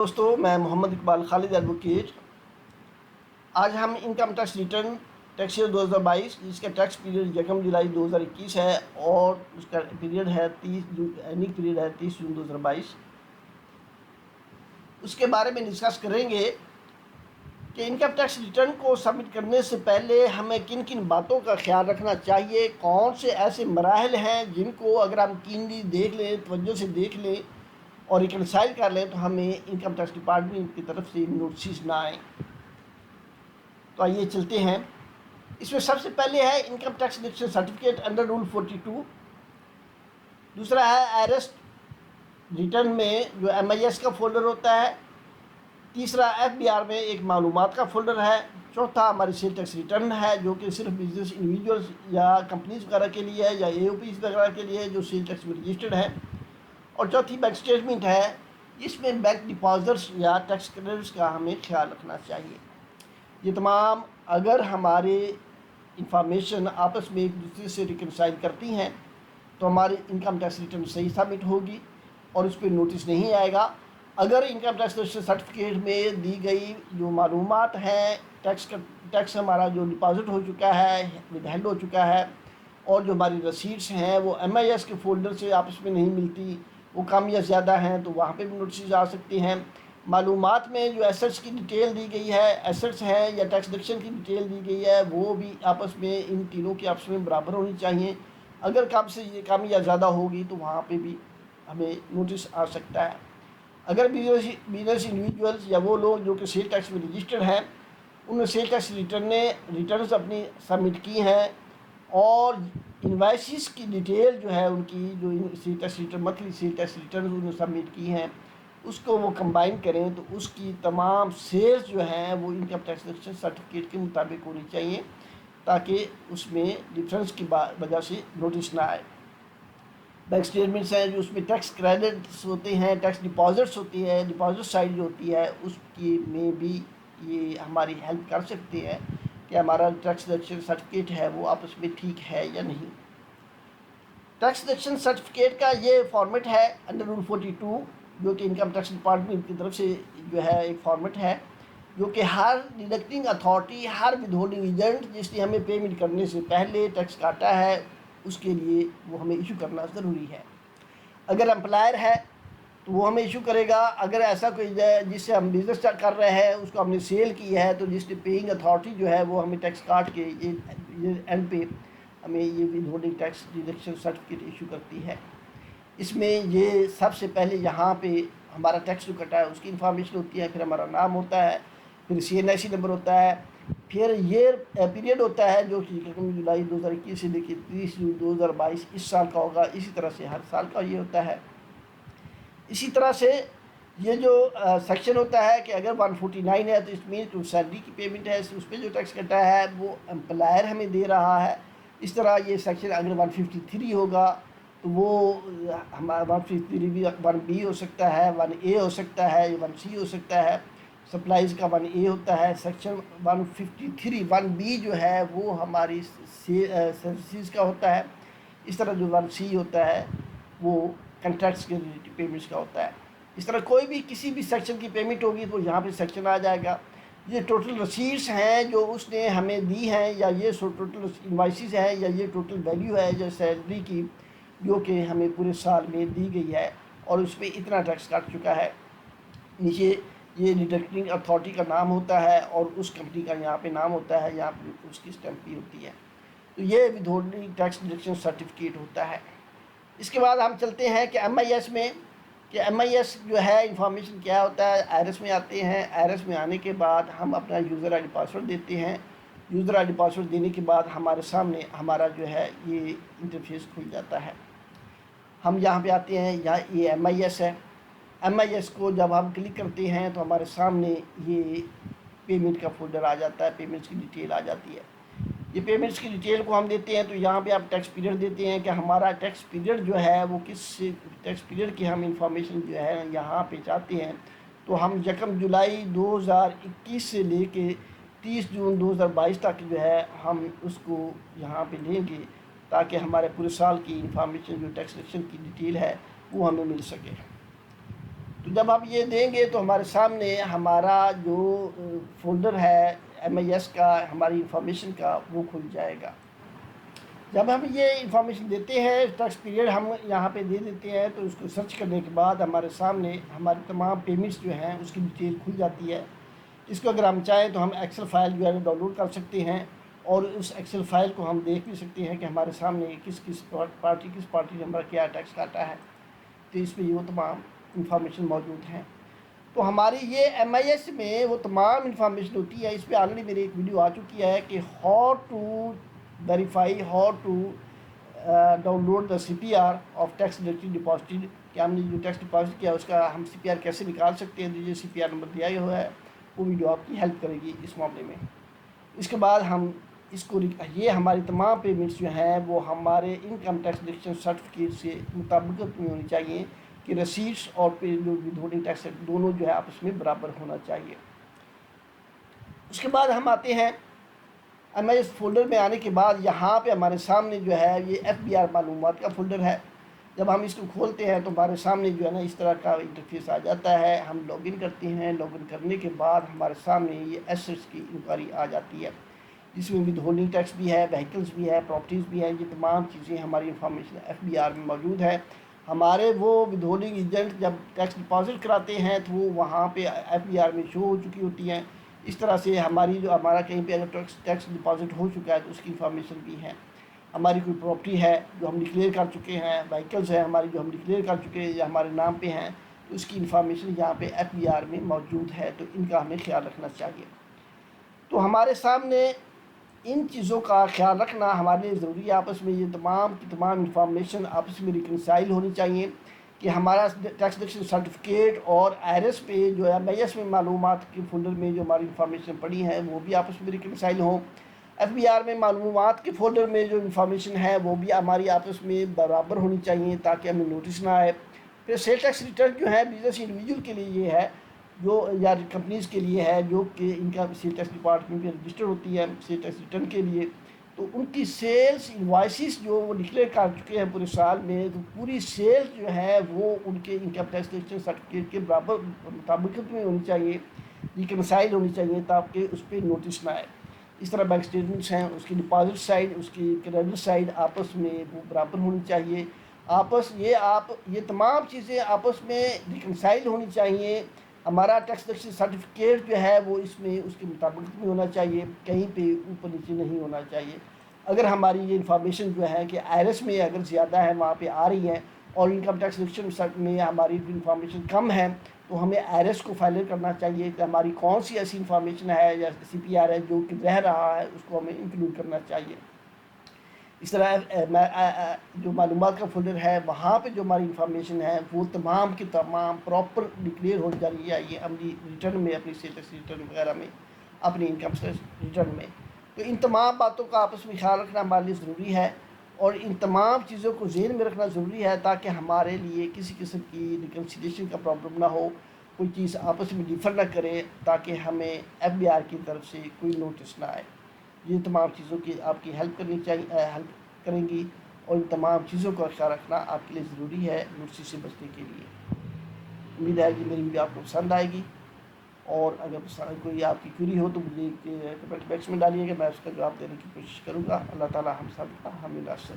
دوستو میں محمد اقبال خالد ایڈوکیٹ. آج ہم income tax return tax year 2022 جس کا ٹیکس پیریڈ 1 جولائی 2021 ہے اور اس کا پیریڈ ہے 30 پیریڈ ہے 30 جون 2022. اس کے بارے میں ڈسکس کریں گے کہ انکم ٹیکس ریٹرن کو سبمٹ کرنے سے پہلے ہمیں کن کن باتوں کا خیال رکھنا چاہیے، کون سے ایسے مراحل ہیں جن کو اگر ہم کینلی دیکھ لیں، توجہ سے دیکھ لیں اور ریکنسائل کر لیں تو ہمیں انکم ٹیکس ڈپارٹمنٹ کی طرف سے نوٹسز نہ آئیں. تو آئیے چلتے ہیں. اس میں سب سے پہلے ہے income tax deduction certificate under rule 42. دوسرا ہے ایرسٹ ریٹرن میں جو MIS کا فولڈر ہوتا ہے. تیسرا FBR میں ایک معلومات کا فولڈر ہے. چوتھا ہماری سیل ٹیکس ریٹرن ہے جو کہ صرف بزنس انڈیویجولز یا کمپنیز وغیرہ کے لیے ہے یا AOPs وغیرہ کے لیے ہے جو سیل ٹیکس میں رجسٹرڈ ہے. اور چوتھی بینک اسٹیٹمنٹ ہے جس میں بینک ڈپازٹس یا ٹیکس کریڈٹس کا ہمیں خیال رکھنا چاہیے. یہ تمام اگر ہمارے انفارمیشن آپس میں ایک دوسرے سے ریکنسائل کرتی ہیں تو ہماری انکم ٹیکس ریٹرن صحیح سبمٹ ہوگی اور اس پہ نوٹس نہیں آئے گا. اگر انکم ٹیکس سرٹیفکیٹ میں دی گئی جو معلومات ہیں، ٹیکس ہمارا جو ڈپازٹ ہو چکا ہے، ودہیلڈ ہو چکا ہے، اور جو ہماری رسیٹس ہیں وہ MIS کے فولڈر سے آپس میں نہیں ملتی، وہ کم یا زیادہ ہیں تو وہاں پہ بھی نوٹسز آ سکتے ہیں. معلومات میں جو ایسٹس کی ڈیٹیل دی گئی ہے، ایسٹس ہیں یا ٹیکس ڈکشن کی ڈیٹیل دی گئی ہے، وہ بھی آپس میں ان تینوں کی آپس میں برابر ہونی چاہیے. اگر کم سے یہ کم یا زیادہ ہوگی تو وہاں پہ بھی ہمیں نوٹس آ سکتا ہے. اگر بزنس انڈیویجولز یا وہ لوگ جو کہ سیل ٹیکس میں رجسٹرڈ ہیں انہوں نے سیل ٹیکس ریٹرنز اپنی سبمٹ کی ہیں اور انوائسز کی ڈیٹیل جو ہے ان کی جو sale tax return monthly sale tax returns انہوں نے سبمٹ کی ہیں اس کو وہ کمبائن کریں تو اس کی تمام سیلز جو ہیں وہ انکم ٹیکس سرٹیفکیٹ کے مطابق ہونی چاہیے تاکہ اس میں ڈفرینس کی وجہ سے نوٹس نہ آئے. بینک اسٹیٹمنٹس ہیں جو اس میں ٹیکس کریڈٹس ہوتے ہیں، ٹیکس ڈپازٹس ہوتی ہے، ڈپازٹ سائڈ جو ہوتی ہے اس کی میں بھی یہ ہماری ہیلپ کر سکتے ہیں کہ ہمارا ٹیکس ڈکشن سرٹیفکیٹ ہے وہ آپس میں ٹھیک ہے یا نہیں. ٹیکس ڈکشن سرٹیفکیٹ کا یہ فارمیٹ ہے انڈر رول 42 جو کہ انکم ٹیکس ڈپارٹمنٹ کی طرف سے جو ہے ایک فارمیٹ ہے جو کہ ہر ڈیڈکٹنگ اتھارٹی، ہر ود ہولڈنگ ایجنٹ جس نے ہمیں پیمنٹ کرنے سے پہلے ٹیکس کاٹا ہے اس کے لیے وہ ہمیں ایشو کرنا ضروری ہے. اگر امپلائر ہے تو وہ ہمیں ایشو کرے گا. اگر ایسا کوئی جس سے ہم بزنس کر رہے ہیں اس کو ہم نے سیل کی ہے تو جس نے پیئنگ اتھارٹی جو ہے وہ ہمیں ٹیکس کاٹ کے یہ اینڈ پہ ہمیں یہ withholding tax deduction certificate issue کرتی ہے. اس میں یہ سب سے پہلے یہاں پہ ہمارا ٹیکس جو کٹا ہے اس کی انفارمیشن ہوتی ہے، پھر ہمارا نام ہوتا ہے، پھر CNIC نمبر ہوتا ہے، پھر یہ پیریڈ ہوتا ہے جو کہ 1 جولائی 2021 سے لے کے 30 جون 2022 اس سال کا ہوگا. اسی طرح سے ہر سال کا یہ ہوتا ہے. اسی طرح سے یہ جو سیکشن ہوتا ہے کہ اگر 149 ہے تو اس میں جو سیلری کی پیمنٹ ہے اس پہ جو ٹیکس کٹا ہے وہ امپلائر ہمیں دے رہا ہے. اس طرح یہ سیکشن اگر 153 ہوگا تو وہ ہمارا 153 1B ہو سکتا ہے، 1A ہو سکتا ہے، 1C ہو سکتا ہے. سپلائز کا 1A ہوتا ہے. سیکشن 153 1B جو ہے وہ ہماری سروسز کا ہوتا ہے. اس طرح جو 1C ہوتا ہے وہ کنٹریکٹس کے ریلیٹڈ پیمنٹس کا ہوتا ہے. اس طرح کوئی بھی کسی بھی سیکشن کی پیمنٹ ہوگی تو یہاں پہ سیکشن آ جائے گا. یہ ٹوٹل رسیٹس ہیں جو اس نے ہمیں دی ہیں یا یہ ٹوٹل انوائسز ہیں یا یہ ٹوٹل ویلیو ہے جو سیلری کی جو کہ ہمیں پورے سال میں دی گئی ہے اور اس پہ اتنا ٹیکس کاٹ چکا ہے. نیچے یہ ڈیڈکٹنگ اتھارٹی کا نام ہوتا ہے اور اس کمپنی کا یہاں پہ نام ہوتا ہے، یہاں پہ اس کی اسٹیمپ بھی ہوتی ہے. تو یہ withholding tax deduction certificate ہوتا ہے. اس کے بعد ہم چلتے ہیں کہ MIS میں کہ MIS جو ہے انفارمیشن کیا ہوتا ہے. ایرس میں آتے ہیں. ایرس میں آنے کے بعد ہم اپنا یوزر آئی ڈی پاسورڈ دیتے ہیں. یوزر آئی ڈی پاسورڈ دینے کے بعد ہمارے سامنے ہمارا جو ہے یہ انٹرفیس کھل جاتا ہے. ہم یہاں پہ آتے ہیں، یہاں یہ MIS ہے. MIS کو جب ہم کلک کرتے ہیں تو ہمارے سامنے یہ پیمنٹ کا فولڈر آ جاتا ہے، پیمنٹس کی ڈیٹیل آ جاتی ہے. یہ پیمنٹس کی ڈیٹیل کو ہم دیتے ہیں تو یہاں پہ آپ ٹیکس پیریڈ دیتے ہیں کہ ہمارا ٹیکس پیریڈ جو ہے وہ کس ٹیکس پیریڈ کی ہم انفارمیشن جو ہے یہاں پہ چاہتے ہیں. تو ہم 1 جولائی 2021 سے لے کے 30 جون 2022 تک جو ہے ہم اس کو یہاں پہ لیں گے تاکہ ہمارے پورے سال کی انفارمیشن جو ٹیکس ڈکشن کی ڈیٹیل ہے وہ ہمیں مل سکے. تو جب ہم یہ دیں گے تو ہمارے سامنے ہمارا جو فولڈر ہے MIS کا ہماری انفارمیشن کا وہ کھل جائے گا۔ جب ہم یہ انفارمیشن دیتے ہیں ٹیکس پیریڈ ہم یہاں پہ دے دیتے ہیں تو اس کو سرچ کرنے کے بعد ہمارے سامنے ہماری تمام پیمنٹس جو ہیں اس کی ڈیٹیل کھل جاتی ہے۔ اس کو اگر ہم چاہیں تو ہم ایکسل فائل جو ہے ڈاؤن لوڈ کر سکتے ہیں اور اس ایکسل فائل کو ہم دیکھ بھی سکتے ہیں کہ ہمارے سامنے کس پارٹی نے ہمارا کیا ٹیکس کاٹا ہے، تو اس میں وہ تمام انفارمیشن موجود ہیں۔ تو ہماری یہ MIS میں وہ تمام انفارمیشن ہوتی ہے۔ اس پہ آلریڈی میری ایک ویڈیو آ چکی ہے کہ how to verify, how to download the CPR of tax deposited, کہ ہم نے جو ٹیکس ڈپازٹ کیا اس کا ہم CPR کیسے نکال سکتے ہیں۔ جو CPR نمبر دیا ہوا ہے وہ ویڈیو آپ کی ہیلپ کرے گی اس معاملے میں۔ اس کے بعد ہم اس کو یہ ہماری تمام پیمنٹس جو ہیں وہ ہمارے انکم ٹیکس ڈکشن سرٹیفکیٹ سے مطابقت میں ہونی چاہیے کہ رسیٹس اور جو ودہولڈنگ ٹیکس دونوں جو ہے آپس میں برابر ہونا چاہیے۔ اس کے بعد ہم آتے ہیں MIS فولڈر میں آنے کے بعد یہاں پہ ہمارے سامنے جو ہے یہ FBR معلومات کا فولڈر ہے۔ جب ہم اس کو کھولتے ہیں تو ہمارے سامنے جو ہے نا اس طرح کا انٹرفیس آ جاتا ہے۔ ہم لاگ ان کرتے ہیں، لاگ ان کرنے کے بعد ہمارے سامنے یہ ایسٹس کی انکوائری آ جاتی ہے، جس میں ودہولڈنگ ٹیکس بھی ہے، وہیکلز بھی ہے، پراپرٹیز بھی ہیں۔ یہ تمام چیزیں ہماری انفارمیشن FBR میں موجود ہے۔ ہمارے وہ ودہولڈنگ ایجنٹ جب ٹیکس ڈپازٹ کراتے ہیں تو وہ وہاں پہ FBR میں شو ہو چکی ہوتی ہیں۔ اس طرح سے ہمارا کہیں پہ اگر ٹیکس ڈپازٹ ہو چکا ہے تو اس کی انفارمیشن بھی ہے۔ ہماری کوئی پراپرٹی ہے جو ہم ڈکلیئر کر چکے ہیں، وہیکلز ہیں ہماری جو ہم ڈکلیئر کر چکے ہیں یا ہمارے نام پہ ہیں، تو اس کی انفارمیشن یہاں پہ FBR میں موجود ہے، تو ان کا ہمیں خیال رکھنا چاہیے۔ تو ہمارے سامنے ان چیزوں کا خیال رکھنا ہمارے لیے ضروری ہے۔ آپس میں یہ تمام کی تمام انفارمیشن آپس میں ریکنسائل ہونی چاہیے کہ ہمارا ٹیکس ڈکشن سرٹیفکیٹ اور IRS پہ جو ہے MIS میں معلومات کے فولڈر میں جو ہماری انفارمیشن پڑی ہیں وہ بھی آپس میں ریکنسائل ہوں۔ FBR میں معلومات کے فولڈر میں جو انفارمیشن ہے وہ بھی ہماری آپس میں برابر ہونی چاہیے تاکہ ہمیں نوٹس نہ آئے۔ پھر سیل ٹیکس ریٹرن جو ہے بزنس انڈیویجول کے لیے یہ ہے جو یا کمپنیز کے لیے ہے جو کہ ان کا سیل ٹیکس ڈپارٹمنٹ میں رجسٹر ہوتی ہے سیل ٹیکس ریٹرن کے لیے، تو ان کی سیلز انوائسز جو وہ ڈکلیئر کر چکے ہیں پورے سال میں، تو پوری سیلز جو ہے وہ ان کے انکم ٹیکس ڈکشن سرٹیفکیٹ کے برابر مطابقت میں ہونی چاہیے، ریکنسائل ہونی چاہیے تاکہ اس پہ نوٹس نہ آئے۔ اس طرح بینک اسٹیٹمنٹس ہیں، اس کی ڈپازٹ سائڈ اس کی کریڈٹ سائڈ آپس میں وہ برابر ہونی چاہیے۔ یہ تمام چیزیں آپس میں ریکنسائل ہونی چاہیے۔ ہمارا ٹیکس ڈکشن سرٹیفکیٹ جو ہے وہ اس میں اس کے مطابقت میں ہونا چاہیے، کہیں پہ اوپر نیچے نہیں ہونا چاہیے۔ اگر ہماری یہ انفارمیشن جو ہے کہ IRS میں اگر زیادہ ہے وہاں پہ آ رہی ہیں اور انکم ٹیکس ڈکشن میں ہماری انفارمیشن کم ہے تو ہمیں IRS کو فائل کرنا چاہیے کہ ہماری کون سی ایسی انفارمیشن ہے یا CPR ہے جو کہ رہ رہا ہے، اس کو ہمیں انکلوڈ کرنا چاہیے۔ اس طرح جو معلومات کا فولڈر ہے وہاں پہ جو ہماری انفارمیشن ہے وہ تمام کی تمام پراپر ڈکلیئر ہو جانی چاہیے اپنی ریٹرن میں، اپنی سیل ٹیکس ریٹرن وغیرہ میں، اپنی انکم ٹیکس ریٹرن میں۔ تو ان تمام باتوں کا آپس میں خیال رکھنا ہمارے لیے ضروری ہے اور ان تمام چیزوں کو ذہن میں رکھنا ضروری ہے تاکہ ہمارے لیے کسی قسم کی ریکنسیلیشن کا پرابلم نہ ہو، کوئی چیز آپس میں ڈیفر نہ کرے تاکہ ہمیں FBR کی طرف سے کوئی نوٹس نہ آئے۔ یہ تمام چیزوں کی آپ کی ہیلپ کرنی چاہیے، ہیلپ کریں گی، اور ان تمام چیزوں کا خیال رکھنا آپ کے لیے ضروری ہے نوٹس سے بچنے کے لیے۔ امید ہے کہ میری ویڈیو آپ کو پسند آئے گی، اور اگر کوئی آپ کی کیوری ہو تو مجھے کمنٹ باکس میں ڈالیے گا، میں اس کا جواب دینے کی کوشش کروں گا۔ اللہ تعالی ہم سب کا حامی ناصر۔